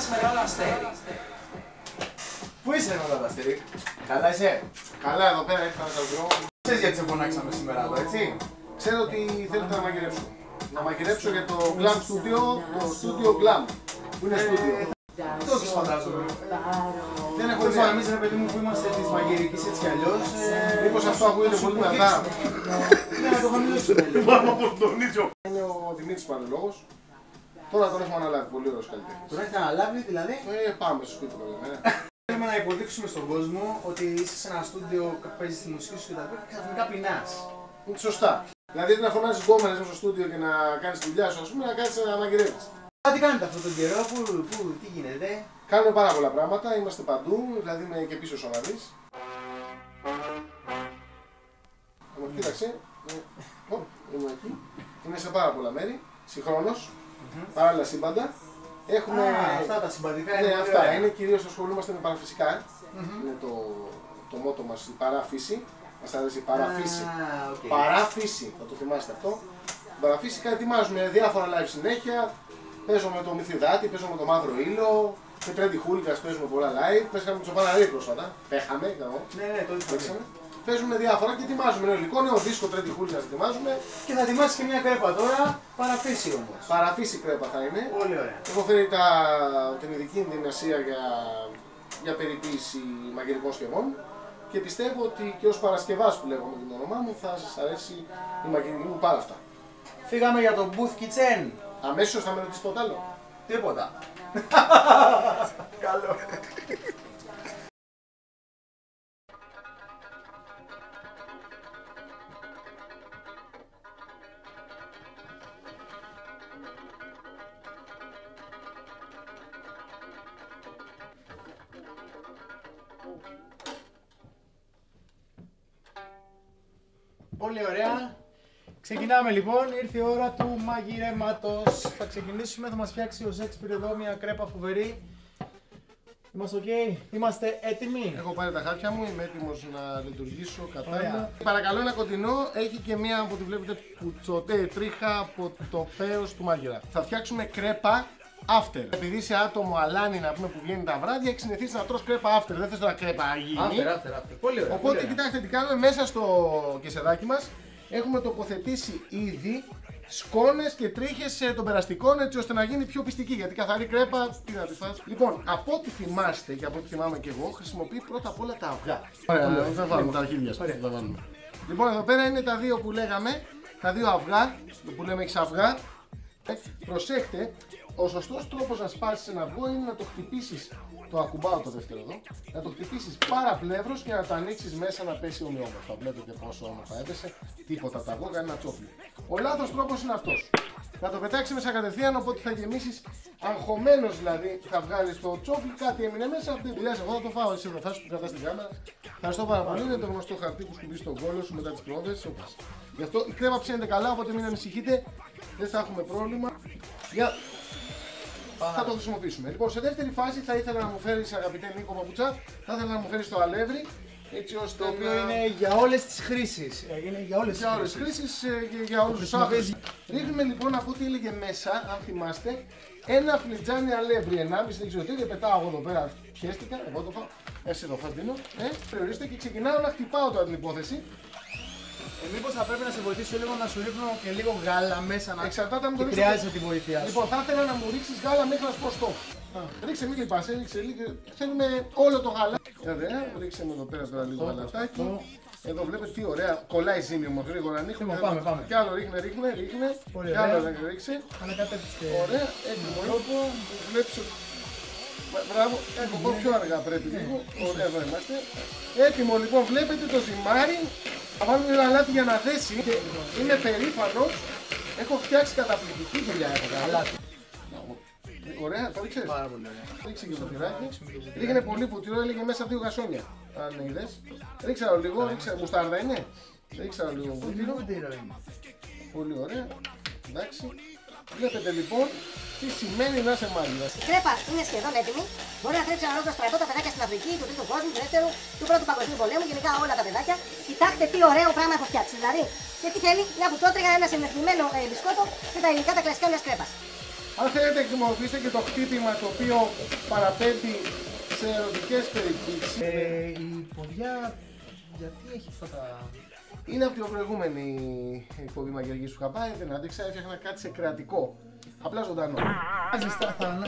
μας μεγάλο αστέρι. Πού είσαι μεγάλο αστέρι? Καλά είσαι? Καλά, εδώ πέρα ήρθα να σας βρω. Ξέρεις γιατί σε φωνάξαμε σήμερα εδώ, έτσι? Ξέρω ότι θέλετε να μαγειρέψω. Να μαγειρέψω για το Glam Studio, το Studio Glam. Πού είναι studio? Το έχεις φαντάζομαι. Δεν έχω Πώς ιδέα. εμείς ρε παιδί μου που είμαστε της μαγειρικής έτσι κι αλλιώς. Μήπως αυτό ακούγεται πολύ μετά. Ναι, να το χαμηλώσουμε. Πάμε από τον ίδιο. Είναι ο Δημήτρης Πανελόγος. Τώρα τον έχουμε αναλάβει, πολύ ωραίος καλλιτέχνης. Τον έχετε αναλάβει δηλαδή? Πάμε στο σπίτι του. Θέλουμε να υποδείξουμε στον κόσμο ότι είσαι σε ένα στούντιο που παίζεις τη μουσική σου και τα λοιπά και ξαφνικά πεινάς. Είναι σωστά. Δηλαδή να φωνάζεις γκόμενες μέσα στο στούντιο και να κάνεις τη δουλειά σου, ας πούμε, να κάνεις να μαγειρεύεις. Τι κάνετε αυτόν τον καιρό, τι γίνεται? Κάνουμε πάρα πολλά πράγματα, είμαστε παντού, δηλαδή είμαι και πίσω ο Σαββαδής. Κοίταξε, είμαι εκεί. Είμαι σε πάρα πολλά μέρη, συγχρόνως, παράλληλα σύμπαντα. Έχουμε... αυτά τα συμπαντικά ναι, είναι αυτά. Είναι κυρίως ασχολούμαστε με παραφυσικά. Είναι το μότο μας, η παράφυση. Μας αρέσει η παραφύση. Παράφυση, θα το θυμάστε αυτό. Παραφύσικα ετοιμάζουμε διάφορα live συνέχεια. Παίζω με το Μυθιδάτη, παίζω με το Μαύρο Ήλιο. Με Trendy Hooligans παίζουμε πολλά live. Παίζαμε με το Παναρί πρόσφατα. Πέχαμε, ναι, το παίξαμε. Παίζουμε διάφορα και ετοιμάζουμε νέο υλικό, νέο δίσκο Trendy Hooligans ετοιμάζουμε. Και θα ετοιμάσεις και μια κρέπα τώρα, παραφύση όμως. Παραφύση κρέπα θα είναι. Πολύ ωραία. Έχω φέρει την ειδική ενδυμασία για περιποίηση μαγειρικών σκευών και πιστεύω ότι και ως Παρασκευάς που λέγομαι το όνομά μου θα σας αρέσει η μαγειρική μου πάρα αυτά. Φύγαμε για το Booth Kitchen. Αμέσως θα με ρωτήσεις τίποτα άλλο. Τίποτα. Καλό. Πολύ ωραία. Ξεκινάμε λοιπόν, ήρθε η ώρα του μαγειρέματος. Θα ξεκινήσουμε, θα μας φτιάξει ο Σέξπιρ εδώ μια κρέπα φοβερή. Είμαστε ok, είμαστε έτοιμοι. Έχω πάρει τα χάπια μου, είμαι έτοιμος να λειτουργήσω κατάλληλα. Παρακαλώ ένα κοντινό, έχει και μία από ό,τι βλέπετε πουτσοτέ τρίχα από το πέος του μάγειρα. Θα φτιάξουμε κρέπα after. Επειδή είσαι άτομο αλάνι να πούμε που βγαίνει τα βράδια, έχει συνηθίσει να τρως κρέπα after. Δεν θες τώρα κρέπα αγίνη. After. Πολύ ωραία. Οπότε κοιτάξτε τι κάνουμε, μέσα στο κεσεδάκι μας έχουμε τοποθετήσει ήδη σκόνες και τρίχες των περαστικών έτσι ώστε να γίνει πιο πιστική. Γιατί καθαρή κρέπα, τι να τη φας. Λοιπόν, από ό,τι θυμάστε και από ό,τι θυμάμαι και εγώ, χρησιμοποιεί πρώτα απ' όλα τα αυγά. Ωραία, θα βάλουμε τα αρχίδια σου. Λοιπόν, εδώ πέρα είναι τα δύο που λέγαμε, τα δύο αυγά, που λέμε έχεις αυγά. Προσέχτε, ο σωστός τρόπος να σπάσεις ένα αυγό είναι να το χτυπήσεις. Το ακουμπάω το δεύτερο εδώ. Να το χτυπήσεις παραπλεύρος και να το ανοίξεις μέσα να πέσει ομοιόμορφα. Βλέπετε πόσο όμορφα έπεσε. Τίποτα τα αυγό, κανένα τσόφλι. Ο λάθος τρόπος είναι αυτός. Να το πετάξεις μέσα κατευθείαν, οπότε θα γεμίσεις αγχωμένος δηλαδή. Θα βγάλεις το τσόφλι, κάτι έμεινε μέσα. Δεν πειράζει, εγώ θα το φάω. Εσύ δεν θα σου κρατάς την κάμερα. Ευχαριστώ πάρα πολύ. Είναι το γνωστό χαρτί που σκουμπείς στον κόλλο σου μετά τις πρόβες. Γι' αυτό η κρέπα ψήνεται καλά, οπότε μην ανησυχείτε. Δεν θα έχουμε πρόβλημα. Θα το χρησιμοποιήσουμε. Λοιπόν, σε δεύτερη φάση θα ήθελα να μου φέρεις, αγαπητέ Νίκο Παπουτσά, θα ήθελα να μου φέρεις το αλεύρι. Έτσι ώστε το οποίο είναι για όλες τις χρήσεις. Είναι για όλες τις χρήσεις και για όλους τους άκρες. Ρίχνουμε λοιπόν από ό,τι έλεγε μέσα, αν θυμάστε, ένα φλιτζάνι αλεύρι, 1,5 δεν ξέρω τι, δεν πετάω εγώ εδώ πέρα. Πιέστηκα, εγώ το φάω. Εσύ το φας δίνω. Περιορίστε και ξεκινάω να χτυπάω τώρα την υπόθεση. Μήπως θα πρέπει να σε βοηθήσω λίγο να σου ρίχνω και λίγο γάλα μέσα να εξαρτάται αν το χρειάζεται τη βοήθειά σου. Λοιπόν, θα ήθελα να μου ρίξεις γάλα μέχρι να σου πω stop. Ρίξε, μην λυπάσαι, ρίξε λίγο. Θέλουμε όλο το γάλα. Ρίξε με εδώ πέρα τώρα λίγο γαλατάκι. Εδώ βλέπετε τι ωραία. Κολλάει ζύμη μου γρήγορα. Ανοίχνουμε. Πάμε. Κι άλλο ρίχνε. Κι άλλο ρίξε. Ωραία, έτοιμο. Βλέπεις ότι. Μπράβο, εγώ πιο αργά πρέπει λίγο. Ωραία, εδώ είμαστε. Έτοιμο λοιπόν, βλέπετε το ζυμάρι. Θα βάλουμε ένα αλάτι για να δέσει. Είμαι περήφανος. Έχω φτιάξει καταπληκτική δουλειά εδώ αλάτι. Ωραία, το ρίξες. Πάρα πολύ ωραία. Ρίξε και το τυράκι. Ρίχνε πολύ φουτυρό, έλεγε μέσα 2 γασόνια. Αν είδες. Ρίξε άλλο λίγο, ρίξε. Μουστάρδα είναι. Ρίξε άλλο λίγο φουτυρό. Πολύ ωραία. Εντάξει. Βλέπετε λοιπόν τι σημαίνει να είσαι μάγειρας. Η κρέπα είναι σχεδόν έτοιμη. Μπορεί να θρέψει ένα όλο στρατό τα παιδάκια στην Αφρική, του Τρίτου Κόσμου, του Δεύτερου, του Πρώτου Παγκοσμίου Πολέμου, γενικά όλα τα παιδάκια. Κοιτάξτε τι ωραίο πράγμα έχω φτιάξει. Δηλαδή, και τι θέλει, μια κουτσότριγα, ένα συνεθλιμμένο μπισκότο και τα υλικά τα κλασικά μιας κρέπας. Αν θέλετε χρησιμοποιήστε και το χτύπημα το οποίο παραπέμπει σε ερωτικές περιπτώσεις. Η ποδιά γιατί έχει αυτά τα... Είναι από την προηγούμενη εκπομπή μαγειρικής που είχα πάει, δεν άντεξα, έφτιαχνα κάτι σε κρεατικό. Απλά ζωντανό.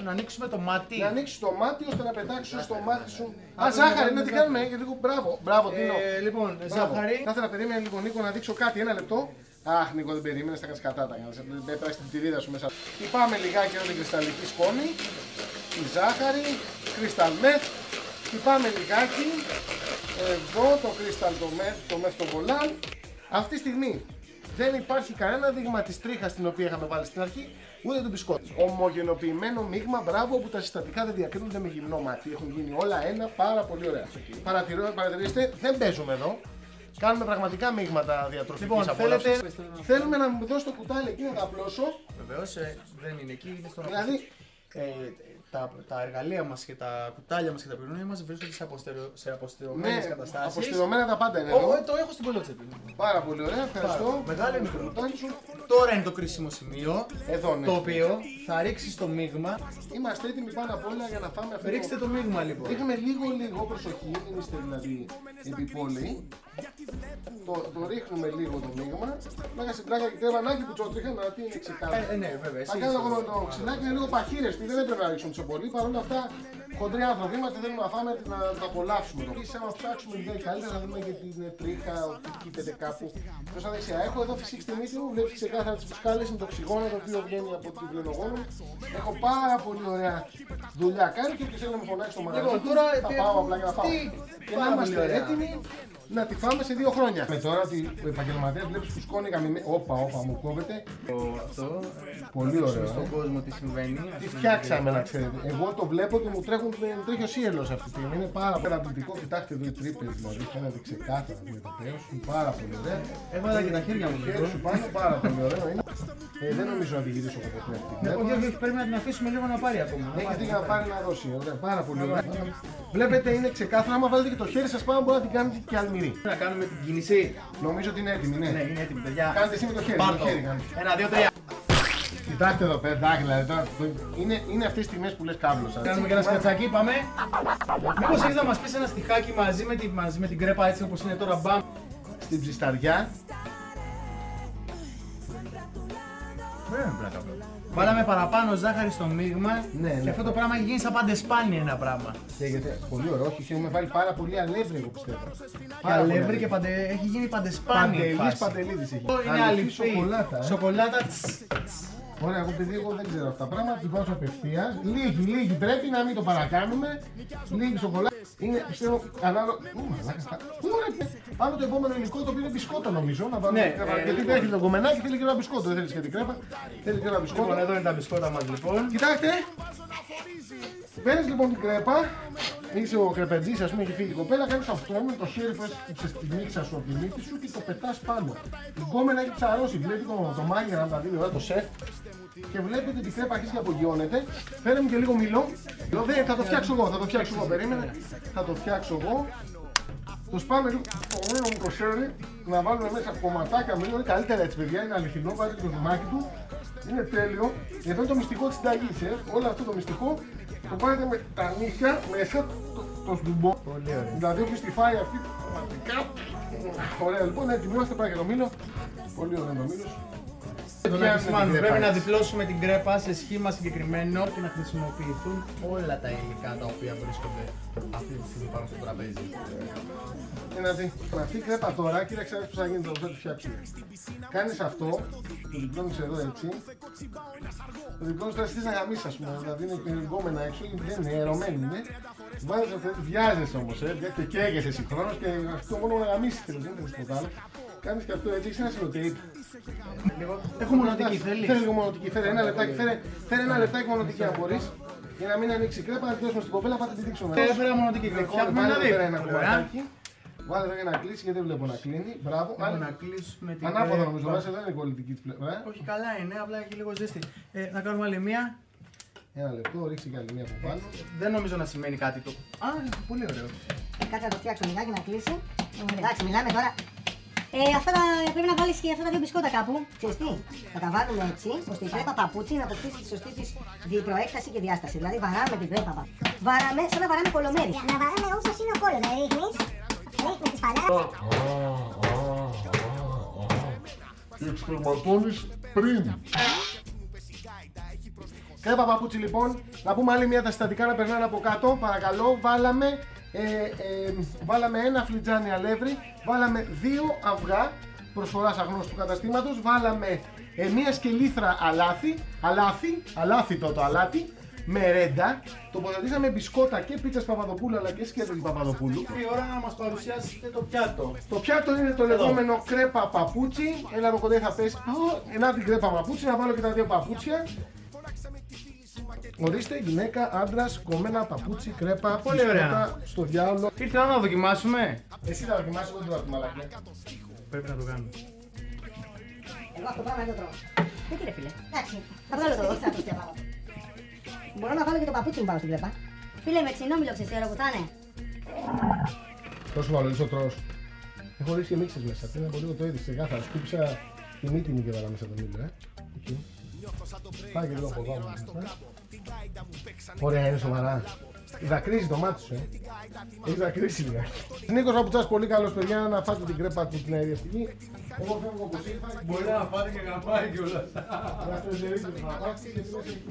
Να ανοίξουμε το μάτι. Να ανοίξεις το μάτι ώστε να πετάξεις στο μάτι σου. Α, ζάχαρη, να την κάνουμε και λίγο μπράβο. Μπράβο, Τίνο. Λοιπόν, ζάχαρη. Θα ήθελα να περίμενε λίγο Νίκο να δείξω κάτι, ένα λεπτό. Αχ, Νίκο, δεν περίμενες, θα κάνεις κατά τα κάνεις. Δεν πέρασε την τυρίδα σου μέσα. Χτυπάμε λιγάκι όλη την κρυσταλλική σκόνη. Η ζάχαρη, crystal meth. Χτυπάμε λιγάκι. Εδώ το crystal το meth το βολάν. Αυτή τη στιγμή δεν υπάρχει κανένα δείγμα της τρίχας την οποία είχαμε βάλει στην αρχή, ούτε του μπισκότου. Ομογενοποιημένο μείγμα, μπράβο που τα συστατικά δεν διακρίνονται με γυμνό μάτι. Έχουν γίνει όλα ένα, πάρα πολύ ωραία. Παρατηρήστε, δεν παίζουμε εδώ. Κάνουμε πραγματικά μείγματα διατροφικής απόλαυσης. Θέλουμε να μου δώσει το κουτάλι εκεί να τα απλώσω. Βεβαίως, δεν είναι εκεί, είναι στο Δηλαδή, τα εργαλεία μας και τα κουτάλια μας και τα πυρηνία μας βρίσκονται σε αποστηρωμένες καταστάσεις. Αποστηρωμένα τα πάντα είναι εδώ. Το έχω στην κολότσεπη. Πάρα πολύ ωραία, ευχαριστώ. Μεγάλο μικρό. κουτάλι σου. Τώρα είναι το κρίσιμο σημείο. Εδώ ναι. Το οποίο θα ρίξεις το μείγμα. Είμαστε έτοιμοι πάνω απ' όλα για να φάμε αυτό. Ρίξτε το μείγμα λοιπόν. Ρίχνουμε λίγο προσοχή, δεν είστε δηλαδή επιπόλαιοι. Το ρίχνουμε λίγο το μείγμα. Μάγα στην πλάκα και κρεβανάκι που τσότριχα να τι είναι ξεκάθαρο. Ναι, βέβαια. Θα κάνω εγώ το ξυλάκι, είναι λίγο παχύρεστη, δεν έπρεπε να ρίξουν τόσο πολύ. Παρ' όλα αυτά, χοντροί άνθρωποι είμαστε, θέλουμε να φάμε, να τα απολαύσουμε. Επίσης, άμα ψάξουμε λίγο καλύτερα, θα δούμε και την τρίχα ότι κοίταται κάπου προς τα δεξιά. Έχω εδώ φυσική στη μύτη μου, βλέπεις ξεκάθαρα τις φουσκάλες, είναι το οξυγόνο το οποίο βγαίνει από την βιολογόνο. Έχω πάρα πολύ ωραία δουλειά κάνει και όποιος θέλει να με φωνάξει στο μαγαζί, θα πάω απλά και να φάω. Και να είμαστε έτοιμοι να τη φάμε σε 2 χρόνια. Με τώρα ότι ο επαγγελματίας βλέπεις φουσκώνει καμημένη. Όπα, μου κόβεται. Αυτό. Πολύ ωραίο. Στον κόσμο τι συμβαίνει. Τι φτιάξαμε να ξέρετε. Εγώ το βλέπω και μου τρέχει ο σύελος αυτή τη στιγμή. Είναι πάρα πολύ απαιτητικό. Κοιτάξτε εδώ οι τρύπες δηλαδή. Φαίνεται ξεκάθαρα με το τέος. Είναι πάρα πολύ ωραία. Έβαλα και τα χέρια μου. Το χέρι σου πάνω, πάρα πολύ ωραίο είναι. Δεν νομίζω να τη γυρίσω από ποτέ αυτή. Όχι, πρέπει να την αφήσουμε λίγο να πάρει ακόμα. Έχει δει να πάρει να δώσει. Ωραία, πάρα πολύ ωραία. Βλέπετε είναι ξεκάθαρα. Άμα βάλετε και το χέρι σας πάνω, μπορεί να την κάνετε και αλμυρή. Να κάνουμε την κίνηση. Νομίζω ότι είναι έτοιμη, ναι. Ναι, είναι έτοιμη, παιδιά. Κάντε εσύ με το χέρι. Πάρ' το. 1, 2, 3. Κοιτάξτε εδώ πέρα, δηλαδή τώρα. Είναι αυτές τις στιγμές που λες κάβλος. Κάνουμε και ένα σκατσάκι, πάμε. Μήπως έχεις να μας πεις ένα στιχάκι μαζί με την κρέπα έτσι όπως είναι τώρα, μπαμ. Στην ψισταριά. Βάλαμε παραπάνω ζάχαρη στο μείγμα Ναι. και αυτό το πράγμα έχει γίνει σαν παντεσπάνι ένα πράγμα. Καίγεται πολύ ωραίο, όχι, έχουμε βάλει πάρα πολύ αλεύρι εγώ πιστεύω. Αλεύρι και έχει γίνει παντεσπάνι. Παντελίδης έχει. Είναι αληφή. Σοκολάτα. Σοκολάτα. Ωραία, εγώ παιδί, εγώ δεν ξέρω αυτά τα πράγματα, την βάζω απευθείας. Λίγη πρέπει να μην το παρακάνουμε. Λίγη σοκολάτα. Είναι πιστεύω ανάλογα. Πάμε το επόμενο υλικό το οποίο είναι μπισκότο νομίζω. Να βάλουμε την κρέπα. Γιατί δεν έχει το κομμενάκι, θέλει και ένα μπισκότο. Δεν θέλει και την κρέπα. Θέλει και ένα μπισκότο. Λοιπόν, εδώ είναι τα μπισκότα μας λοιπόν. Κοιτάξτε. Παίρνεις λοιπόν την κρέπα. Είσαι ο κρεπετζής, ας πούμε, έχει φύγει η κοπέλα. Κάνεις αυτό με το χέρι που έσπιξες τη μίξα σου από τη μύτη σου και το πετάς πάνω. Η γκόμενα έχει ψαρώσει. Βλέπει το μάγειρα να τα δίνει εδώ το σεφ. Και βλέπετε ότι η κρέπα αρχίζει και απογειώνεται. Φέρε μου και λίγο μήλο. Θα το φτιάξω εγώ, περίμενε. Θα το φτιάξω εγώ. Το σπάμε λίγο το μήλο μου το χέρι. Να βάλουμε μέσα κομματάκια μήλο. Είναι καλύτερα έτσι, παιδιά. Είναι αληθινό. Βάζει το ζυμάκι του. Είναι τέλειο. Εδώ είναι το μυστικό της συνταγής. Όλο αυτό το μυστικό το πάρετε με τα νύχια μέσα το σντουμπό. Δηλαδή όποιος τη φάει αυτή πραγματικά. Ωραία, λοιπόν, έτοιμοι είμαστε, πάει και το μήλο. Πολύ ωραίο το μήλος. Πρέπει να διπλώσουμε την κρέπα σε σχήμα συγκεκριμένο και να χρησιμοποιηθούν όλα τα υλικά τα οποία βρίσκονται αυτή τη στιγμή πάνω στο τραπέζι. Δηλαδή, με αυτή η κρέπα τώρα, κοίταξε πώς θα γίνει το θα τη φτιάξουμε. Κάνεις αυτό, το διπλώνεις εδώ έτσι. Το διπλώνεις τώρα στις να γαμίσεις, ας πούμε, δηλαδή είναι γκόμενα έξω, δεν είναι, ερωμένη είναι. Βάζεις αυτό, βιάζεσαι όμως, και καίγεσαι συγχρόνως και αυτό μόνο να γαμίσεις, δεν είναι τίποτα άλλο. Κάνεις και αυτό έτσι, έχεις ένα σιλοτέιπ. Έχω μονοτική, θέλεις? Φέρε λίγο μονοτική, φέρε ένα λεπτάκι μονοτική αν μπορείς. Για να μην ανοίξει η κρέπα, να τη δώσουμε στην κοπέλα, πάτε τη δείξουμε. Έφερα μονοτική, φτιάχνουμε ένα κομματάκι. Βάλε εδώ για να κλείσει γιατί δεν βλέπω να κλείνει. Μπράβο. Να κλείσουμε την ανάποδα νομίζω, βάζει εδώ είναι η κολλητική της πλευρά. Όχι καλά είναι, απλά έχει λίγο ζέστη. Να κάνουμε άλλη μία. Ένα λεπτό, ρίξει και άλλη μία από πάνω. Δεν νομίζω να σημαίνει κάτι το. Α, πολύ ωραίο. Κάτσε να το φτιάξω λιγάκι να κλείσει. Εντάξει, μιλάμε τώρα. Πρέπει να βάλεις και αυτά τα δύο μπισκότα κάπου. Ξέρεις τι, θα τα βάλουμε έτσι, ώστε η κρέπα παπούτσι να αποκτήσει τη σωστή της προέκταση και διάσταση. Δηλαδή βαράμε την κρέπα. Βαράμε σαν να βαράμε κολομέρι. Να βαράμε όπως είναι ο κόλλος, δηλαδή ρίχνεις τις φαλάρες. Και εξπερματώνεις πριν. Κρέπα παπούτσι λοιπόν, να πούμε άλλη μια τα συστατικά να περνάνε από κάτω, παρακαλώ. Βάλαμε ένα φλιτζάνι αλεύρι, βάλαμε 2 αυγά προσφοράς αγνώστου καταστήματος, βάλαμε μία σκελήθρα αλάτι, το αλάτι, μερέντα, τοποθετήσαμε μπισκότα και πίτσας Παπαδοπούλου αλλά και σκέτο Παπαδοπούλου. Η ώρα να μας παρουσιάσετε το πιάτο. Το πιάτο είναι το λεγόμενο κρέπα παπούτσι. Έλα από κοντά θα πέσει. Ένα την κρέπα παπούτσι, να βάλω και τα 2 παπούτσια. Ορίστε, γυναίκα, άντρας, κομμένα παπούτσι, κρέπα, πολύ ωραία. Στο διάολο. Ήρθε να δοκιμάσουμε. Εσύ θα δοκιμάσεις, εγώ δεν θα δοκιμάσω. Πρέπει να το κάνουμε. Εγώ αυτό πράγμα δεν το τρώω. Γιατί ρε φίλε. Εντάξει, Θα βγάλω το μπορώ να βάλω και το παπούτσι μου πάνω στην κρέπα. φίλε με ξινόμιλο ξέρεις τι ώρα που θα είναι. Τόσο βάλω, είσαι ο τρός. Έχω ρίξει και μίξες μέσα, πριν από λίγο το είδες, ξεκάθαρα. Σκούπισα τη μύτη μου και βάλα μέσα το μήλο, Εκεί. Πάει και λίγο από εδώ. Ωραία, είναι σοβαρά. Δακρύζει το μάτι σου, Έχει δακρύσει λιγάκι. Νίκος Παπουτσάς, πολύ καλός παιδιά, να φάτε την κρέπα του την αεριαστική. Εγώ φεύγω όπως ήρθα. Μπορεί να φάτε και γαμπάει κιόλας. Να φρεζερίσετε να φάτε και μέσα έχει